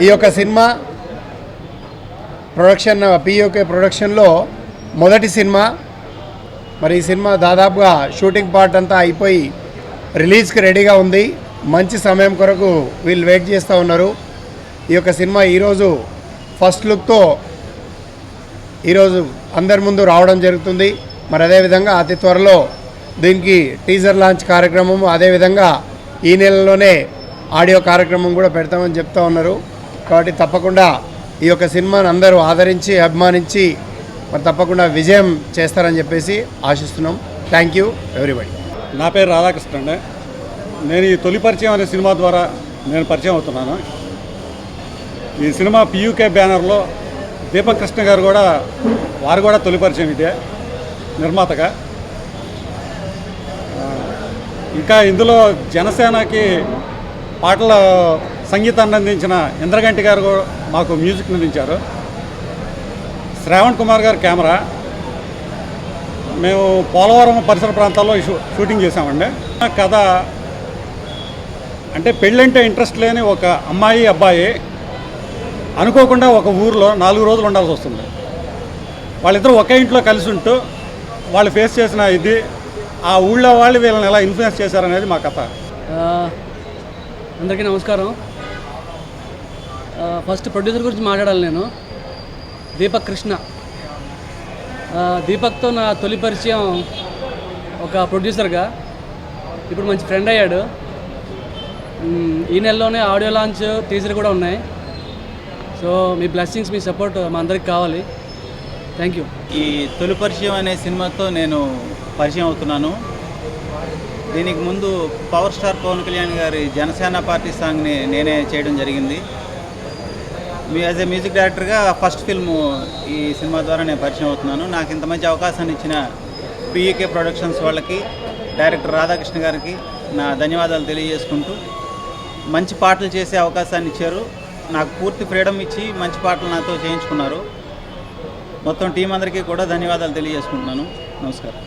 ఈ యొక్క cinema production PoK ప్రొడక్షన్లో మొదటి సినిమా. మరి ఈ సినిమా దాదాపుగా షూటింగ్ పార్ట్ అంతా అయిపోయి రిలీజ్కి రెడీగా ఉంది. మంచి సమయం కొరకు వీళ్ళు వెయిట్ చేస్తూ ఉన్నారు. ఈ యొక్క సినిమా ఈరోజు ఫస్ట్ లుక్తో ఈరోజు అందరి ముందు రావడం జరుగుతుంది. మరి అదేవిధంగా అతి త్వరలో దీనికి టీజర్ లాంచ్ కార్యక్రమం, అదేవిధంగా ఈ నెలలోనే ఆడియో కార్యక్రమం కూడా పెడతామని చెప్తా ఉన్నారు. కాబట్టి తప్పకుండా ఈ యొక్క సినిమాను అందరూ ఆదరించి అభిమానించి మరి తప్పకుండా విజయం చేస్తారని చెప్పేసి ఆశిస్తున్నాం. Thank you everybody. నా పేరు రాధాకృష్ణ అండి. నేను ఈ తొలి పరిచయం అనే సినిమా ద్వారా నేను పరిచయం అవుతున్నాను. ఈ సినిమా పియూకే బ్యానర్లో దీపక్ కృష్ణ గారు కూడా వారు కూడా తొలి పరిచయం ఇదే నిర్మాతగా. ఇంకా ఇందులో జనసేనకి పాటల సంగీతాన్ని అందించిన ఇంద్రగంటి గారు కూడా మాకు మ్యూజిక్ అందించారు. శ్రావణ్ కుమార్ గారు కెమెరా. మేము పోలవరం పరిసర ప్రాంతాల్లో షూటింగ్ చేసామండి. కథ అంటే పెళ్ళంటే ఇంట్రెస్ట్ లేని ఒక అమ్మాయి అబ్బాయి అనుకోకుండా ఒక ఊరిలో 4 రోజులు ఉండాల్సి వస్తుంది. వాళ్ళిద్దరూ ఒకే ఇంట్లో కలిసి ఉంటూ వాళ్ళు ఫేస్ చేసిన ఇది, ఆ ఊళ్ళో వాళ్ళు వీళ్ళని ఎలా ఇన్ఫ్లుయెన్స్ చేశారనేది మా కథ. అందరికీ నమస్కారం. ఫస్ట్ ప్రొడ్యూసర్ గురించి మాట్లాడాలి. నేను దీపక్ కృష్ణ. దీపక్తో నా తొలి పరిచయం ఒక ప్రొడ్యూసర్గా, ఇప్పుడు మంచి ఫ్రెండ్ అయ్యాడు. ఈ నెలలోనే ఆడియో లాంచ్, టీజర్ కూడా ఉన్నాయి. సో మీ బ్లెస్సింగ్స్, మీ సపోర్ట్ మా అందరికి కావాలి. Thank you. ఈ తొలి పరిచయం అనే సినిమాతో నేను పరిచయం అవుతున్నాను. దీనికి ముందు పవర్ స్టార్ పవన్ కళ్యాణ్ గారి జనసేన పార్టీ సాంగ్ని నేనే చేయడం జరిగింది. యాజ్ ఏ మ్యూజిక్ డైరెక్టర్గా ఫస్ట్ ఫిల్మ్ ఈ సినిమా ద్వారా నేను పరిచయం అవుతున్నాను. నాకు ఇంత మంచి అవకాశాన్ని ఇచ్చిన పిఈకే ప్రొడక్షన్స్ వాళ్ళకి, డైరెక్టర్ రాధాకృష్ణ గారికి నా ధన్యవాదాలు తెలియజేసుకుంటూ, మంచి పాటలు చేసే అవకాశాన్ని ఇచ్చారు. నాకు పూర్తి ఫ్రీడమ్ ఇచ్చి మంచి పాటలు నాతో చేయించుకున్నారు. మొత్తం టీం అందరికీ కూడా ధన్యవాదాలు తెలియజేసుకుంటున్నాను. నమస్కారం.